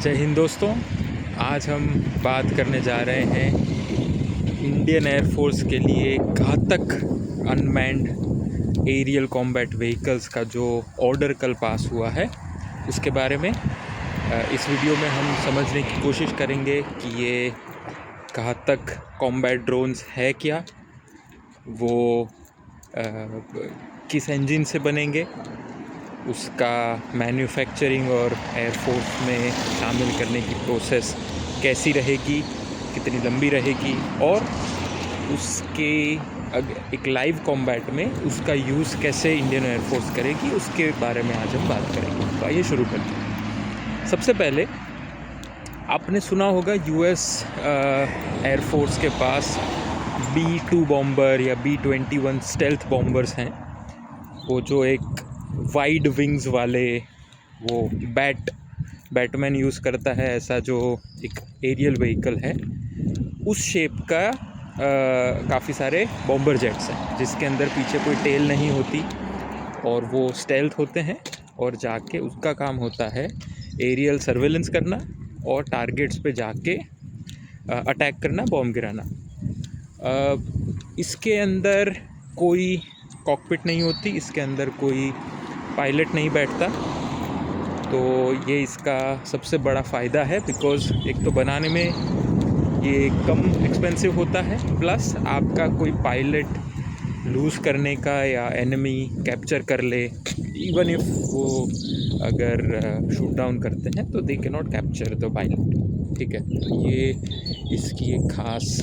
जय हिंद दोस्तों। आज हम बात करने जा रहे हैं इंडियन एयरफोर्स के लिए घातक अनमैन्ड एरियल कॉम्बैट व्हीकल्स का जो ऑर्डर कल पास हुआ है उसके बारे में। इस वीडियो में हम समझने की कोशिश करेंगे कि ये घातक कॉम्बैट ड्रोन्स है क्या, वो किस इंजन से बनेंगे, उसका मैन्युफैक्चरिंग और एयरफोर्स में शामिल करने की प्रोसेस कैसी रहेगी, कितनी लंबी रहेगी, और उसके एक लाइव कॉम्बैट में उसका यूज़ कैसे इंडियन एयरफोर्स करेगी, उसके बारे में आज हम बात करेंगे। तो आइए शुरू करते हैं। सबसे पहले आपने सुना होगा यूएस एयरफोर्स के पास B-2 बॉम्बर या B-21 स्टेल्थ बॉम्बर्स हैं। वो जो एक वाइड विंग्स वाले, वो बैटमैन यूज़ करता है ऐसा जो एक एरियल व्हीकल है, उस शेप का काफ़ी सारे बॉम्बर जेट्स हैं जिसके अंदर पीछे कोई टेल नहीं होती और वो स्टेल्थ होते हैं और जाके उसका काम होता है एरियल सर्वेलेंस करना और टारगेट्स पे जाके अटैक करना, बॉम्ब गिराना। इसके अंदर कोई कॉकपिट नहीं होती, इसके अंदर कोई पायलट नहीं बैठता। तो ये इसका सबसे बड़ा फ़ायदा है, बिकॉज़ एक तो बनाने में ये कम एक्सपेंसिव होता है, प्लस आपका कोई पायलट लूज़ करने का या एनिमी कैप्चर कर ले, इवन इफ वो अगर शूट डाउन करते हैं तो they can not capture the pilot. ठीक है, तो ये इसकी एक ख़ास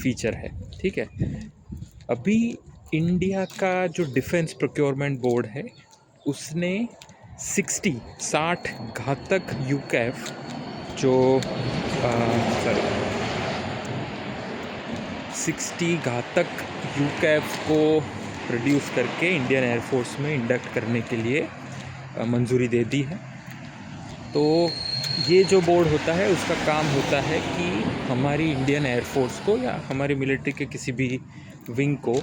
फीचर है। ठीक है, अभी इंडिया का जो डिफेंस प्रोक्योरमेंट बोर्ड है उसने 60 घातक यूकैफ जो 60 घातक यूकैफ को प्रोड्यूस करके इंडियन एयरफोर्स में इंडक्ट करने के लिए मंजूरी दे दी है। तो ये जो बोर्ड होता है उसका काम होता है कि हमारी इंडियन एयरफोर्स को या हमारी मिलिट्री के किसी भी विंग को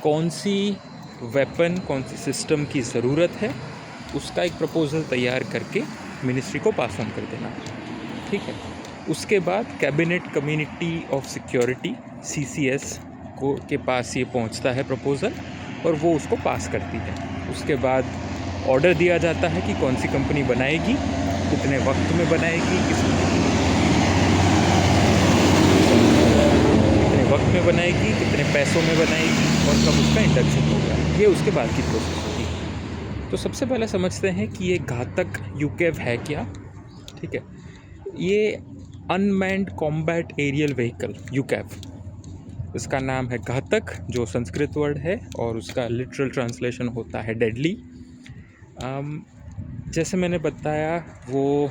कौन सी वेपन, कौन सी सिस्टम की ज़रूरत है, उसका एक प्रपोज़ल तैयार करके मिनिस्ट्री को पास ऑन कर देना। ठीक है, उसके बाद cabinet community of security CCS के पास ये पहुंचता है प्रपोज़ल और वो उसको पास करती है। उसके बाद ऑर्डर दिया जाता है कि कौन सी कंपनी बनाएगी, कितने वक्त में बनाएगी, में बनाएगी, कितने पैसों में बनाएगी और कब उसका इंडक्शन होगा। ये उसके बाद की प्रोसेस होगी। तो सबसे पहले समझते हैं कि ये घातक यूकैफ है क्या। ठीक है, ये अनमैन्ड कॉम्बैट एरियल व्हीकल यूकैफ, इसका नाम है घातक, जो संस्कृत वर्ड है, और उसका लिटरल ट्रांसलेशन होता है डेडली। जैसे मैंने बताया, वो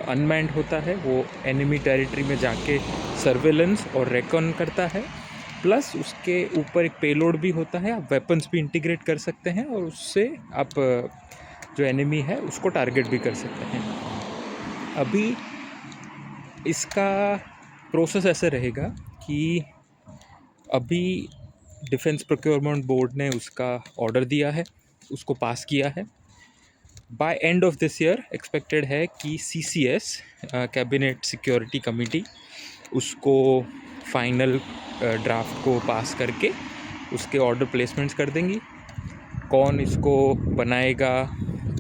अनमैन्ड होता है, वो एनिमी टेरिटरी में जाके सर्वेलेंस और रेकॉन करता है, प्लस उसके ऊपर एक पेलोड भी होता है। आप वेपन्स भी इंटीग्रेट कर सकते हैं और उससे आप जो एनिमी है उसको टारगेट भी कर सकते हैं। अभी इसका प्रोसेस ऐसे रहेगा कि अभी डिफेंस प्रोक्योरमेंट बोर्ड ने उसका ऑर्डर दिया है, उसको पास किया है। By end of this year expected है कि CCS कैबिनेट सिक्योरिटी कमेटी उसको फाइनल ड्राफ्ट को पास करके उसके ऑर्डर प्लेसमेंट्स कर देंगी। कौन इसको बनाएगा,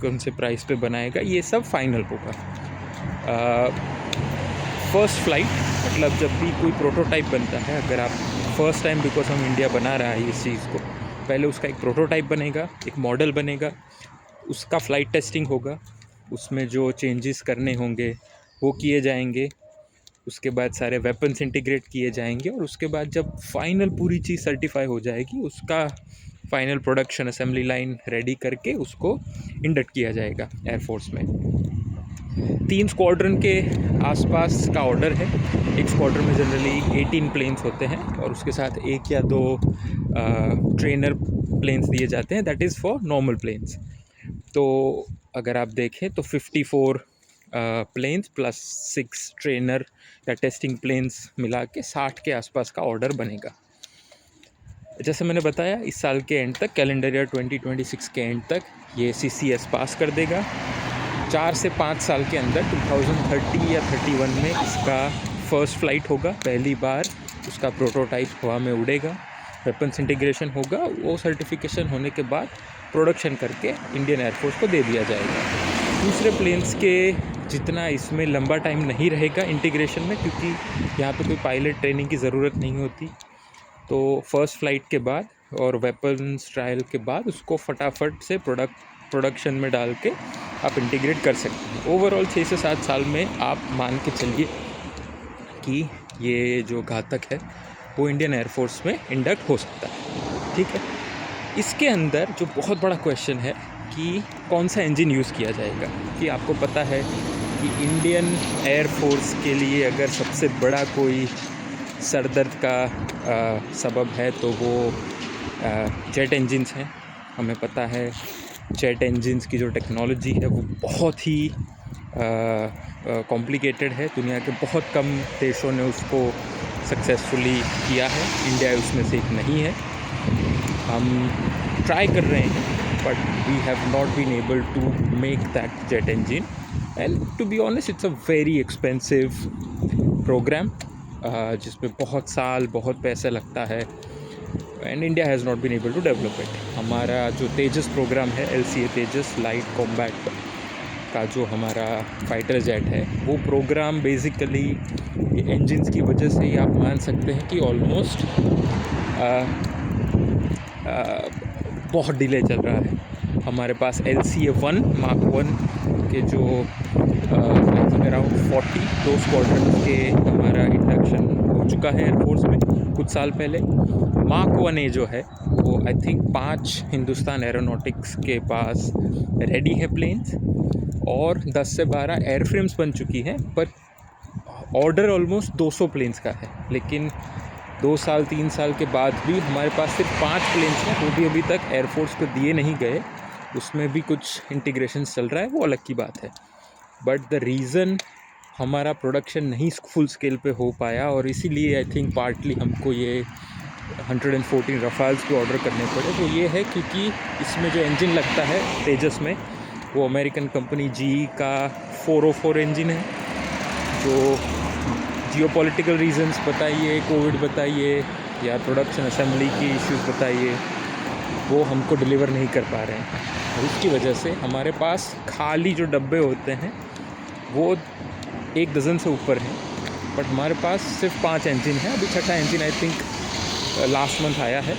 कौन से प्राइस पे बनाएगा, ये सब फाइनल होगा। फर्स्ट फ्लाइट, मतलब जब भी कोई प्रोटोटाइप बनता है, अगर आप फर्स्ट टाइम, बिकॉज हम इंडिया बना रहा है इस चीज़ को, पहले उसका एक प्रोटोटाइप बनेगा, एक मॉडल बनेगा, उसका फ़्लाइट टेस्टिंग होगा, उसमें जो चेंजेस करने होंगे वो किए जाएंगे, उसके बाद सारे वेपन्स इंटीग्रेट किए जाएंगे, और उसके बाद जब फाइनल पूरी चीज़ सर्टिफाई हो जाएगी, उसका final production assembly line ready करके उसको इंडक्ट किया जाएगा एयरफोर्स में। 3 स्क्वाड्रन के आसपास का ऑर्डर है। एक स्क्वाड्रन में जनरली 18 प्लेन्स होते हैं और उसके साथ 1 या 2 ट्रेनर प्लेन्स दिए जाते हैं, that is for normal planes. तो अगर आप देखें तो 54 प्लेन्स प्लस 6 ट्रेनर या टेस्टिंग प्लेन्स मिला के 60 के आसपास का ऑर्डर बनेगा। जैसे मैंने बताया, इस साल के एंड तक, कैलेंडर ईयर 2026 के एंड तक ये CCS पास कर देगा 4 से 5 साल के अंदर 2030 या 31 में इसका फर्स्ट फ्लाइट होगा। पहली बार उसका प्रोटोटाइप हवा में उड़ेगा, वेपन्स इंटीग्रेशन होगा। वो सर्टिफिकेशन होने के बाद प्रोडक्शन करके इंडियन एयरफोर्स को दे दिया जाएगा। दूसरे प्लेन्स के जितना इसमें लंबा टाइम नहीं रहेगा इंटीग्रेशन में, क्योंकि यहाँ पे कोई पायलट ट्रेनिंग की ज़रूरत नहीं होती। तो फर्स्ट फ्लाइट के बाद और वेपन्स ट्रायल के बाद उसको फटाफट से प्रोडक्शन में डाल के आप इंटीग्रेट कर सकते हैं। ओवरऑल 6 से 7 साल में आप मान के चलिए कि ये जो घातक है वो इंडियन एयरफोर्स में इंडक्ट हो सकता है। ठीक है, इसके अंदर जो बहुत बड़ा क्वेश्चन है कि कौन सा इंजन यूज़ किया जाएगा। कि आपको पता है कि इंडियन एयरफोर्स के लिए अगर सबसे बड़ा कोई सरदर्द का सबब है तो वो जेट इंजन्स हैं। हमें पता है जेट इंजन्स की जो टेक्नोलॉजी है वो बहुत ही कॉम्प्लिकेटेड है। दुनिया के बहुत कम देशों ने उसको सक्सेसफुली किया है, इंडिया उसमें से एक नहीं है। हम ट्राई कर रहे हैं but we have not been able to make that jet engine, and to be honest it's a very expensive programme जिसमें बहुत साल बहुत पैसा लगता है, एंड India has not been able to develop it. हमारा जो तेजस प्रोग्राम है, LCA तेजस लाइट कॉम्बैट का जो हमारा फाइटर जेट है, वो प्रोग्राम बेसिकली इंजन्स की वजह से ही आप मान सकते हैं कि ऑलमोस्ट बहुत डिले चल रहा है। हमारे पास LCA-1 Mark 1 के जो अराउंड 42 स्क्वाड्रन के हमारा इंडक्शन हो चुका है एयरफोर्स में कुछ साल पहले। Mark 1A जो है वो आई थिंक 5 हिंदुस्तान एरोनॉटिक्स के पास रेडी है प्लेन्स, और 10 से 12 एयरफ्रेम्स बन चुकी हैं, पर ऑर्डर ऑलमोस्ट 200 प्लेन्स का है। लेकिन 2 साल 3 साल के बाद भी हमारे पास सिर्फ 5 प्लेन्स हैं, वो भी अभी तक एयरफोर्स को दिए नहीं गए। उसमें भी कुछ इंटीग्रेशन चल रहा है, वो अलग की बात है। बट द रीज़न हमारा प्रोडक्शन नहीं फुल स्केल पे हो पाया, और इसीलिए आई थिंक पार्टली हमको ये 114 रफाल्स पे ऑर्डर करने पड़े, वो ये है क्योंकि इसमें जो इंजन लगता है तेजस में वो अमेरिकन कंपनी GE का 404 इंजन है, जो जियोपॉलिटिकल रीजंस बताइए, कोविड बताइए या प्रोडक्शन असेंबली की इश्यूज बताइए, वो हमको डिलीवर नहीं कर पा रहे हैं। और इसकी वजह से हमारे पास खाली जो डब्बे होते हैं वो 1 डज़न से ऊपर हैं, बट हमारे पास सिर्फ 5 इंजन हैं। अभी 6ठा engine I think last month आया है,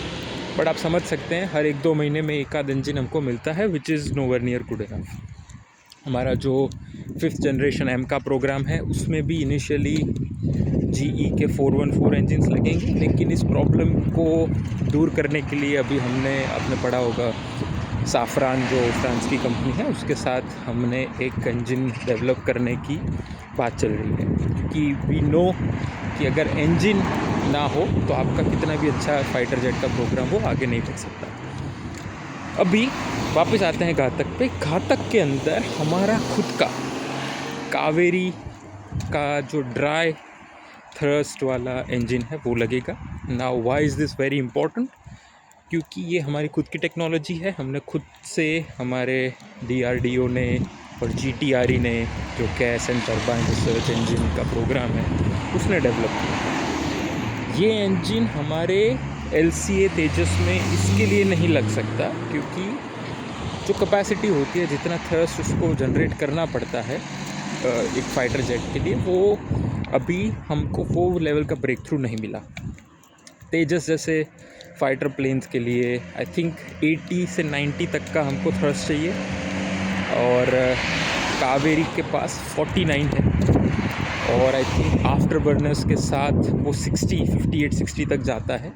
बट आप समझ सकते हैं हर 1-2 महीने में एक आध इंजन हमको मिलता है, which is nowhere near good enough. हमारा जो 5th जनरेशन M का प्रोग्राम है उसमें भी इनिशियली GE के 414 इंजन्स लगेंगे, लेकिन इस प्रॉब्लम को दूर करने के लिए अभी आपने पढ़ा होगा साफरान जो फ्रांस की कंपनी है उसके साथ हमने एक इंजन डेवलप करने की बात चल रही है, क्योंकि वी नो कि अगर इंजन ना हो तो आपका कितना भी अच्छा फाइटर जेट का प्रोग्राम हो आगे नहीं बढ़ सकता। अभी वापस आते हैं घातक पे। घातक के अंदर हमारा खुद का कावेरी का जो ड्राई थ्रस्ट वाला इंजन है वो लगेगा। Now why is this very important? क्योंकि ये हमारी खुद की टेक्नोलॉजी है। हमने खुद से, हमारे DRDO ने और GTRE ने जो gas and turbine research engine का प्रोग्राम है उसने डेवलप किया। ये इंजन हमारे LCA तेजस में इसके लिए नहीं लग सकता क्योंकि जो कैपेसिटी होती है, जितना थ्रस्ट उसको जनरेट करना पड़ता है एक फाइटर जेट के लिए, वो अभी हमको वो लेवल का ब्रेक थ्रू नहीं मिला। तेजस जैसे फाइटर प्लेन्स के लिए आई थिंक 80 से 90 तक का हमको थ्रस्ट चाहिए, और कावेरी के पास 49 है, और आई थिंक आफ्टर बर्नर्स के साथ वो 58-60 तक जाता है,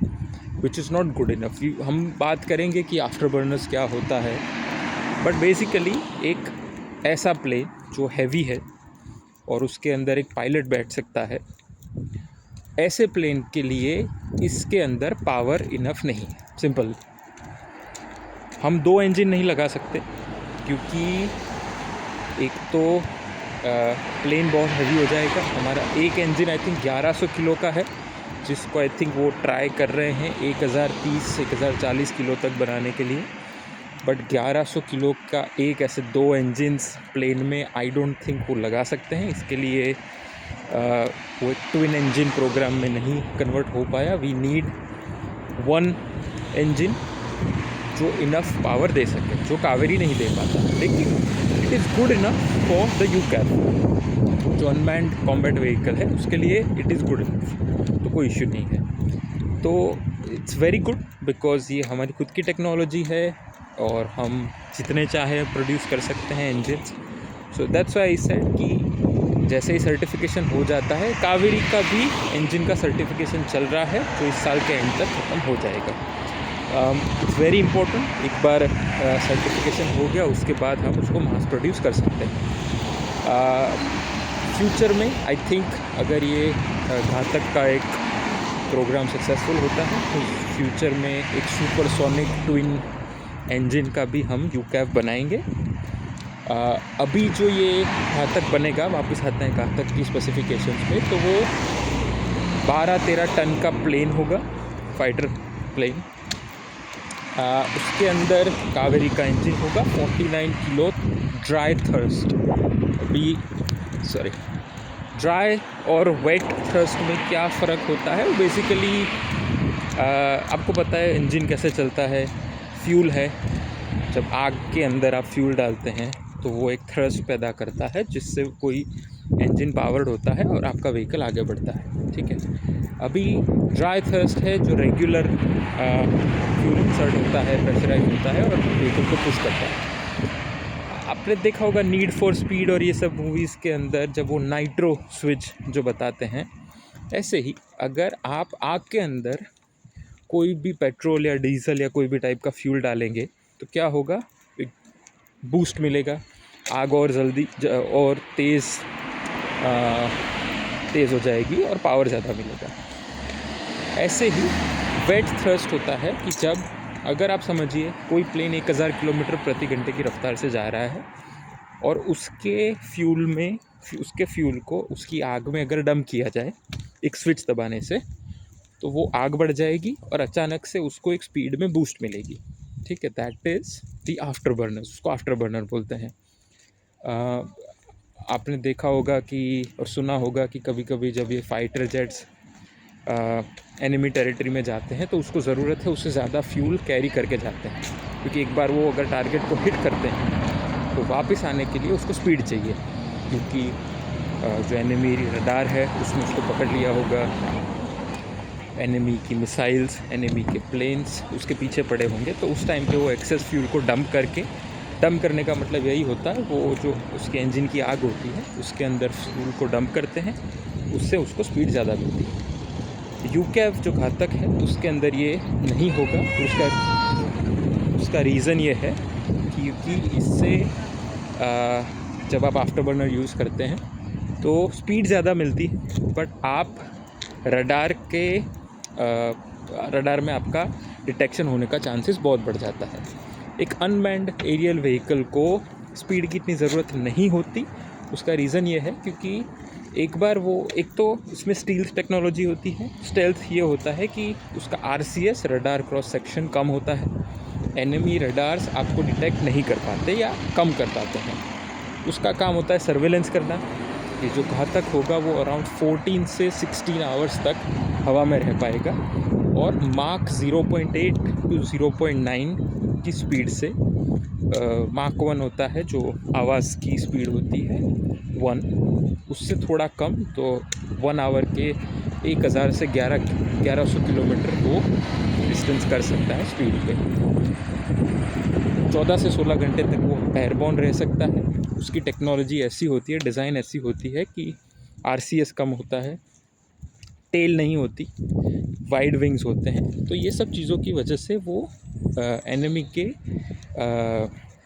which is not good enough. हम बात करेंगे कि आफ्टर बर्नर्स क्या होता है, बट बेसिकली एक ऐसा प्लेन जो हैवी है और उसके अंदर एक पायलट बैठ सकता है, ऐसे प्लेन के लिए इसके अंदर पावर इनफ नहीं है। सिंपल, हम 2 इंजन नहीं लगा सकते क्योंकि एक तो प्लेन बहुत हैवी हो जाएगा। हमारा एक इंजन आई थिंक 1100 किलो का है, जिसको आई थिंक वो ट्राई कर रहे हैं 1030 1040 किलो तक बनाने के लिए, बट 1100 किलो का एक ऐसे 2 इंजन्स प्लेन में आई डोंट थिंक वो लगा सकते हैं। इसके लिए वो एक ट्विन इंजन प्रोग्राम में नहीं कन्वर्ट हो पाया। वी नीड 1 इंजन जो इनफ पावर दे सके, जो कावेरी नहीं दे पाता, लेकिन it is good enough for the UCAV जो अनमैन्ड कॉम्बैट व्हीकल है, उसके लिए इट इज़ गुड इनफ, तो कोई इश्यू नहीं है। तो इट्स वेरी गुड बिकॉज़ ये हमारी खुद की टेक्नोलॉजी है और हम जितने चाहे प्रोड्यूस कर सकते हैं engines. So that's why I said कि जैसे ही सर्टिफिकेशन हो जाता है, कावेरी का भी इंजन का सर्टिफिकेशन चल रहा है जो इस साल के एंड तक ख़त्म हो जाएगा। इट्स वेरी इंपॉर्टेंट, एक बार सर्टिफिकेशन हो गया उसके बाद हम उसको मास प्रोड्यूस कर सकते हैं। फ्यूचर में आई थिंक अगर ये घातक का एक प्रोग्राम सक्सेसफुल होता है तो फ्यूचर में एक सुपरसोनिक ट्विन इंजन का भी हम यूकैव बनाएंगे। अभी जो ये घातक बनेगा, वापस आते हैं घातक की स्पेसिफिकेशंस पे, तो वो 12-13 टन का प्लेन होगा, फाइटर प्लेन। उसके अंदर कावेरी का इंजन होगा, 49 किलो ड्राई थ्रस्ट। ड्राई और वेट थ्रस्ट में क्या फ़र्क होता है? बेसिकली आपको पता है इंजन कैसे चलता है, फ्यूल है। जब आग के अंदर आप फ्यूल डालते हैं तो वो एक थ्रस्ट पैदा करता है जिससे कोई इंजन पावर्ड होता है और आपका व्हीकल आगे बढ़ता है, ठीक है। अभी ड्राई थ्रस्ट है जो रेगुलर फ्यूल इंसर्ट होता है, प्रेशराइज होता है और व्हीकल को पुश करता है। आपने देखा होगा नीड फॉर स्पीड और ये सब मूवीज़ के अंदर जब वो नाइट्रो स्विच जो बताते हैं, ऐसे ही अगर आप आग के अंदर कोई भी पेट्रोल या डीजल या कोई भी टाइप का फ्यूल डालेंगे तो क्या होगा, एक बूस्ट मिलेगा, आग और जल्दी और तेज़ हो जाएगी और पावर ज़्यादा मिलेगा। ऐसे ही वेट थ्रस्ट होता है कि जब अगर आप समझिए कोई प्लेन 1000 किलोमीटर प्रति घंटे की रफ्तार से जा रहा है और उसके फ्यूल को उसकी आग में अगर डंप किया जाए एक स्विच दबाने से, तो वो आग बढ़ जाएगी और अचानक से उसको एक स्पीड में बूस्ट मिलेगी, ठीक है। That is the after burner, उसको आफ्टर बर्नर बोलते हैं। आपने देखा होगा कि और सुना होगा कि कभी कभी जब ये फाइटर जेट्स एनिमी टेरिटरी में जाते हैं तो उसको ज़रूरत है उससे ज़्यादा फ्यूल कैरी करके जाते हैं, क्योंकि एक बार वो अगर टारगेट को हिट करते हैं तो वापस आने के लिए उसको स्पीड चाहिए, क्योंकि जो एनिमी रडार है उसने उसको पकड़ लिया होगा, एनिमी की मिसाइल्स, एनिमी के प्लेन्स उसके पीछे पड़े होंगे, तो उस टाइम पे वो एक्सेस फ्यूल को डंप करने का मतलब यही होता है, वो जो उसके इंजन की आग होती है उसके अंदर फ्यूल को डंप करते हैं, उससे उसको स्पीड ज़्यादा मिलती है। यूकैव जो घातक है उसके अंदर ये नहीं होगा। उसका रीज़न ये है क्योंकि इससे जब आप आफ्टर बर्नर यूज़ करते हैं तो स्पीड ज़्यादा मिलती है, बट आप रडार में आपका डिटेक्शन होने का चांसेस बहुत बढ़ जाता है। एक अनमैन्ड एरियल व्हीकल को स्पीड की इतनी ज़रूरत नहीं होती। उसका रीज़न ये है क्योंकि एक तो इसमें स्टील्थ टेक्नोलॉजी होती है। स्टेल्थ ये होता है कि उसका RCS, रडार क्रॉस सेक्शन, कम होता है। एनिमी रडार्स आपको डिटेक्ट नहीं कर पाते या कम कर पाते हैं। उसका काम होता है सर्वेलेंस करना। ये जो घातक होगा वो अराउंड 14 से 16 आवर्स तक हवा में रह पाएगा और माक 0.8 to 0.9 की स्पीड से माक 1 होता है जो आवाज़ की स्पीड होती है 1, उससे थोड़ा कम, तो 1 आवर के 1000 से 1100 किलोमीटर वो डिस्टेंस कर सकता है स्पीड पे। 14 से 16 घंटे तक वो एयरबॉर्न रह सकता है। उसकी टेक्नोलॉजी ऐसी होती है, डिज़ाइन ऐसी होती है कि RCS कम होता है, टेल नहीं होती, वाइड विंग्स होते हैं। तो ये सब चीज़ों की वजह से वो एनिमी के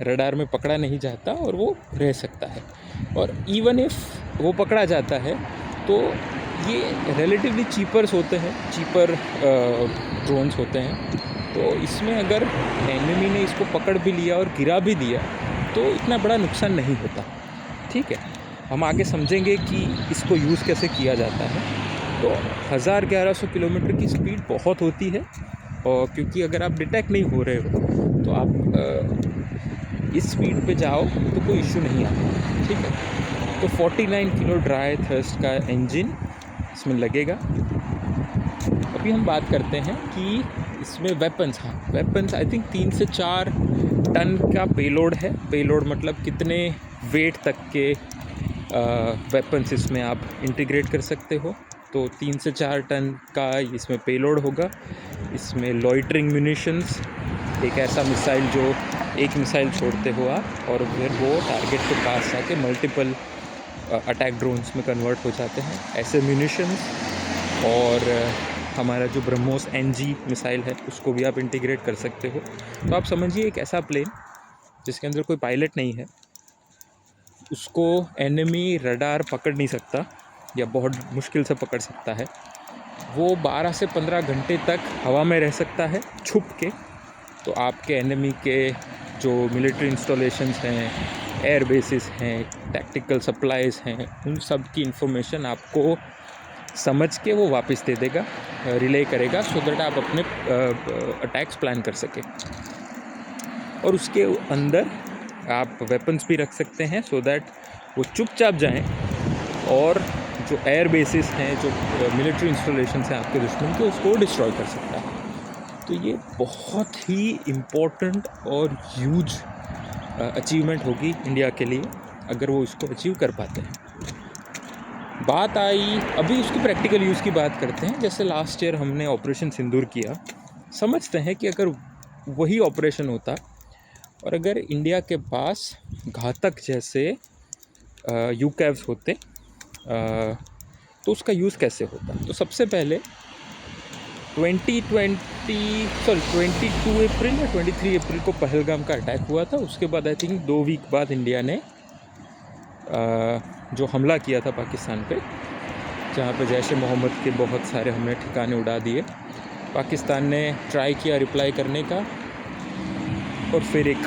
रडार में पकड़ा नहीं जाता और वो रह सकता है। और इवन इफ़ वो पकड़ा जाता है तो ये रिलेटिवली चीपर ड्रोन्स होते हैं। तो इसमें अगर एनिमी ने इसको पकड़ भी लिया और गिरा भी दिया तो इतना बड़ा नुकसान नहीं होता, ठीक है। हम आगे समझेंगे कि इसको यूज़ कैसे किया जाता है। तो 1100 किलोमीटर की स्पीड बहुत होती है, और क्योंकि अगर आप डिटेक्ट नहीं हो रहे हो तो आप इस स्पीड पे जाओ तो कोई इशू नहीं आता, ठीक है। तो 49 किलो ड्राई थ्रस्ट का इंजन इसमें लगेगा। अभी हम बात करते हैं कि इसमें वेपन्स, हाँ वेपन्स आई थिंक 3 से 4 टन का पेलोड है। पेलोड मतलब कितने वेट तक के वेपन्स इसमें आप इंटीग्रेट कर सकते हो। तो 3 से 4 टन का इसमें पेलोड होगा। इसमें लॉइटरिंग म्यूनिशंस, एक ऐसा मिसाइल जो एक मिसाइल छोड़ते हो आप और फिर वो टारगेट के पास जाके मल्टीपल अटैक ड्रोन्स में कन्वर्ट हो जाते हैं, ऐसे म्यूनिशंस। और हमारा जो ब्रह्मोस NG मिसाइल है उसको भी आप इंटीग्रेट कर सकते हो। तो आप समझिए एक ऐसा प्लेन जिसके अंदर कोई पायलट नहीं है, उसको एनिमी रडार पकड़ नहीं सकता या बहुत मुश्किल से पकड़ सकता है। वो 12 से 15 घंटे तक हवा में रह सकता है छुप के। तो आपके एनिमी के जो मिलिट्री इंस्टॉलेशंस हैं, एयर बेसिस हैं, टैक्टिकल सप्लाईज़ हैं, उन सब की इंफॉर्मेशन आपको समझ के वो वापस दे देगा, रिले करेगा, सो दैट आप अपने अटैक्स प्लान कर सकें। और उसके अंदर आप वेपन्स भी रख सकते हैं सो दैट वो चुपचाप जाएं और जो एयर बेसिस हैं, जो मिलिट्री इंस्टॉलेशंस हैं आपके दुश्मन के, उसको डिस्ट्रॉय कर सकता है। तो ये बहुत ही इम्पोर्टेंट और ह्यूज अचीवमेंट होगी इंडिया के लिए अगर वो इसको अचीव कर पाते हैं। बात आई अभी उसकी प्रैक्टिकल यूज़ की बात करते हैं। जैसे लास्ट ईयर हमने ऑपरेशन सिंदूर किया, समझते हैं कि अगर वही ऑपरेशन होता और अगर इंडिया के पास घातक जैसे यूकैव्स होते तो उसका यूज़ कैसे होता। तो सबसे पहले 22 अप्रैल या 23 अप्रैल को पहलगाम का अटैक हुआ था। उसके बाद आई थिंक 2 वीक बाद इंडिया ने जो हमला किया था पाकिस्तान पे, जहाँ पे जैश ए मोहम्मद के बहुत सारे हमने ठिकाने उड़ा दिए। पाकिस्तान ने ट्राई किया रिप्लाई करने का और फिर एक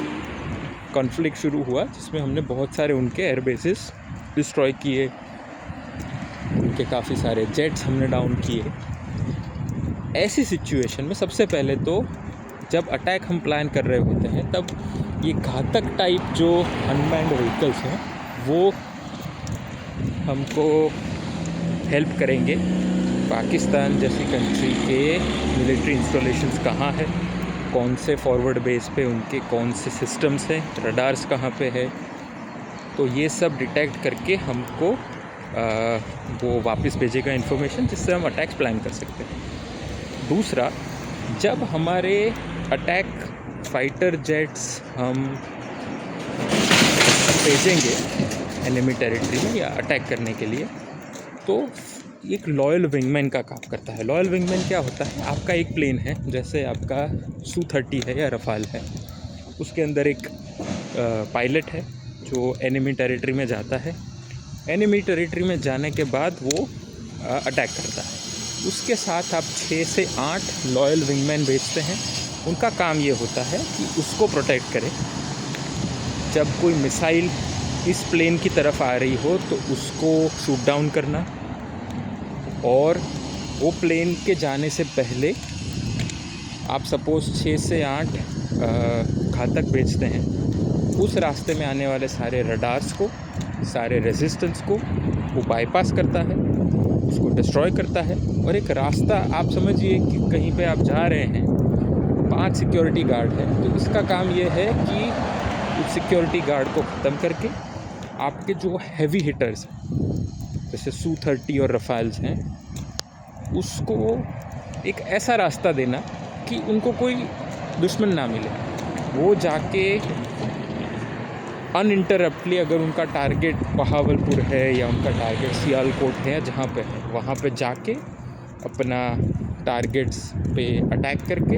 कॉन्फ्लिक्ट शुरू हुआ जिसमें हमने बहुत सारे उनके एयर बेसिस डिस्ट्रॉय किए, उनके काफ़ी सारे जेट्स हमने डाउन किए। ऐसी सिचुएशन में सबसे पहले तो जब अटैक हम प्लान कर रहे होते हैं तब ये घातक टाइप जो अनमैन्ड व्हीकल्स हैं वो हमको हेल्प करेंगे। पाकिस्तान जैसी कंट्री के मिलिट्री इंस्टॉलेशंस कहाँ है, कौन से फॉरवर्ड बेस पे उनके कौन से सिस्टम्स हैं, रडार्स कहाँ पे है, तो ये सब डिटेक्ट करके हमको वो वापस भेजेगा इन्फॉर्मेशन, जिससे हम अटैक्स प्लान कर सकते हैं। दूसरा, जब हमारे अटैक फाइटर जेट्स हम भेजेंगे एनिमी टेरिटरी में या अटैक करने के लिए, तो एक लॉयल विंगमैन का काम करता है। लॉयल विंगमैन क्या होता है, आपका एक प्लेन है, जैसे आपका Su-30 है या रफाल है, उसके अंदर एक पायलट है जो एनिमी टेरिटरी में जाता है। एनिमी टेरिटरी में जाने के बाद वो अटैक करता है। उसके साथ आप 6 से 8 लॉयल विंगमैन भेजते हैं। उनका काम ये होता है कि उसको प्रोटेक्ट करें। जब कोई मिसाइल इस प्लेन की तरफ आ रही हो तो उसको शूट डाउन करना, और वो प्लेन के जाने से पहले आप सपोज़ 6 से 8 घातक भेजते हैं, उस रास्ते में आने वाले सारे रडार्स को, सारे रेजिस्टेंस को वो बाईपास करता है, उसको डिस्ट्रॉय करता है। और एक रास्ता आप समझिए कि कहीं पे आप जा रहे हैं, 5 सिक्योरिटी गार्ड है, तो इसका काम ये है कि उस सिक्योरिटी गार्ड को ख़त्म करके आपके जो हैवी हिटर्स हैं जैसे Su-30 और रफाल्स हैं, उसको एक ऐसा रास्ता देना कि उनको कोई दुश्मन ना मिले। वो जाके अनइंटरप्टली, अगर उनका टारगेट बहावलपुर है या उनका टारगेट सियालकोट है, जहाँ पे है वहाँ पे जाके अपना टारगेट्स पे अटैक करके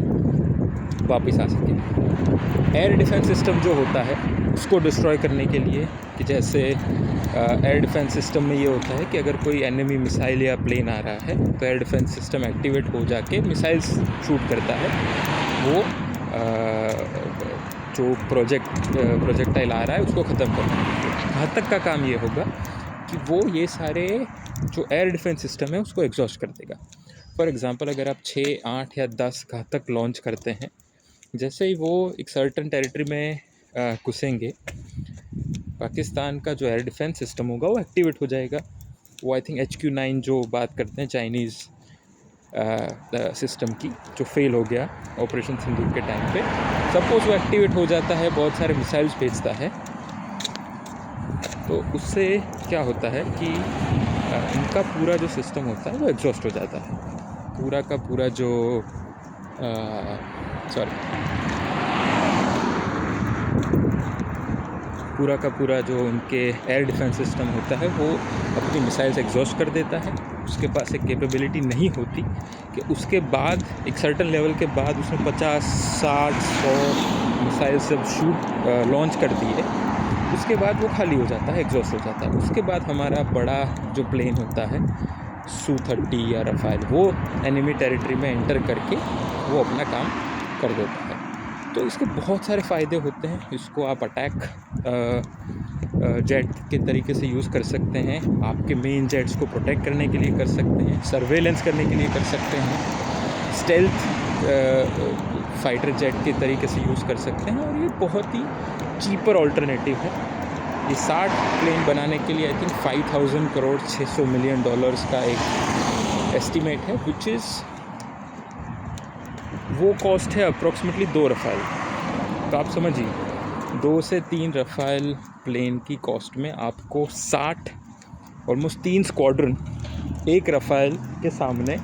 वापस आ सके। एयर डिफेंस सिस्टम जो होता है उसको डिस्ट्रॉय करने के लिए, कि जैसे एयर डिफेंस सिस्टम में ये होता है कि अगर कोई एनिमी मिसाइल या प्लेन आ रहा है तो एयर डिफेंस सिस्टम एक्टिवेट हो जाके मिसाइल्स शूट करता है। वो जो प्रोजेक्टाइल आ रहा है उसको ख़त्म करना। घातक का काम ये होगा कि वो ये सारे जो एयर डिफेंस सिस्टम है उसको एग्जॉस्ट कर देगा। फॉर एग्ज़ाम्पल, अगर आप 6, 8 या 10 घातक लॉन्च करते हैं जैसे ही वो एक सर्टन टेरिटरी में घुसेंगे, पाकिस्तान का जो एयर डिफेंस सिस्टम होगा वो एक्टिवेट हो जाएगा। वो आई थिंक HQ-9 जो बात करते हैं चाइनीज़ सिस्टम की, जो फेल हो गया ऑपरेशन सिंदूर के टाइम पे, सपोज वो एक्टिवेट हो जाता है, बहुत सारे मिसाइल्स भेजता है, तो उससे क्या होता है कि उनका पूरा जो सिस्टम होता है वो एग्जॉस्ट हो जाता है। पूरा का पूरा जो पूरा का पूरा जो उनके एयर डिफेंस सिस्टम होता है वो अपनी मिसाइल्स एग्जॉस्ट कर देता है। उसके पास एक कैपेबिलिटी नहीं होती कि उसके बाद एक सर्टन लेवल के बाद उसने 50, 60, 100 मिसाइल्स जब लॉन्च कर दी है, उसके बाद वो खाली हो जाता है, एग्जॉस्ट हो जाता है। उसके बाद हमारा बड़ा जो प्लेन होता है Su-30 या रफ़ाइल, वो एनिमी टेरिटरी में एंटर करके वो अपना काम कर देता है। तो इसके बहुत सारे फ़ायदे होते हैं। इसको आप अटैक जेट के तरीके से यूज़ कर सकते हैं, आपके मेन जेट्स को प्रोटेक्ट करने के लिए कर सकते हैं, सर्वेलेंस करने के लिए कर सकते हैं, स्टेल्थ फाइटर जेट के तरीके से यूज़ कर सकते हैं, और ये बहुत ही चीपर ऑल्टरनेटिव है। ये 60 प्लेन बनाने के लिए आई थिंक 5,000 करोड़ $600 मिलियन का एक एस्टिमेट है, विच इज़ वो कॉस्ट है अप्रॉक्सीमेटली 2 रफ़ाइल। तो आप समझिए 2 से 3 रफ़ाइल प्लेन की कॉस्ट में आपको 60 ऑलमोस्ट 3 स्क्वाड्रन, एक रफ़ाइल के सामने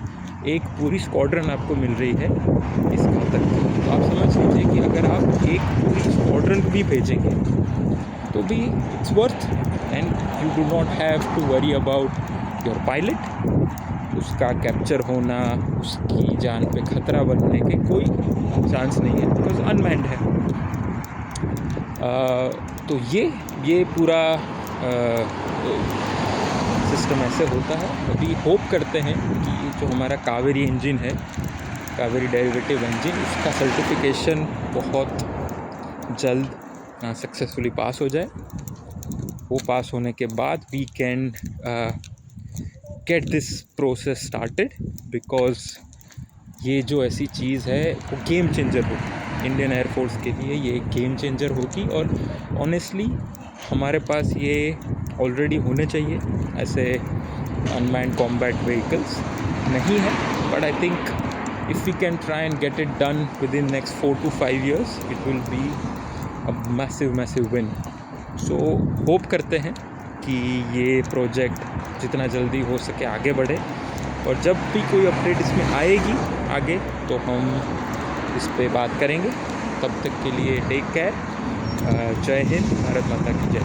एक पूरी स्क्वाड्रन आपको मिल रही है इस तक। तो आप समझ लीजिए कि अगर आप एक पूरी स्क्वाड्रन भी भेजेंगे तो भी it's worth, and you do not have to worry about your pilot. उसका कैप्चर होना, उसकी जान पे खतरा बनने के कोई चांस नहीं है, बिकॉज अनमैन्ड है। तो ये पूरा सिस्टम ऐसे होता है। अभी होप करते हैं कि जो हमारा कावेरी इंजन है, कावेरी डेरिवेटिव इंजन, उसका सर्टिफिकेशन बहुत जल्द सक्सेसफुली पास हो जाए। वो पास होने के बाद we can get this process started, because ये जो ऐसी चीज़ है वो गेम चेंजर होगी इंडियन एयरफोर्स के लिए। ये एक गेम चेंजर होगी, और ऑनेस्टली हमारे पास ये ऑलरेडी होने चाहिए। ऐसे अनमैन्ड कॉम्बैट व्हीकल्स नहीं है, but I think if we can try and get it done within next 4 to 5 years, it will be a massive win. So hope करते हैं कि ये प्रोजेक्ट जितना जल्दी हो सके आगे बढ़े, और जब भी कोई अपडेट इसमें आएगी आगे तो हम इस पे बात करेंगे। तब तक के लिए टेक केयर। जय हिंद, भारत माता की जय।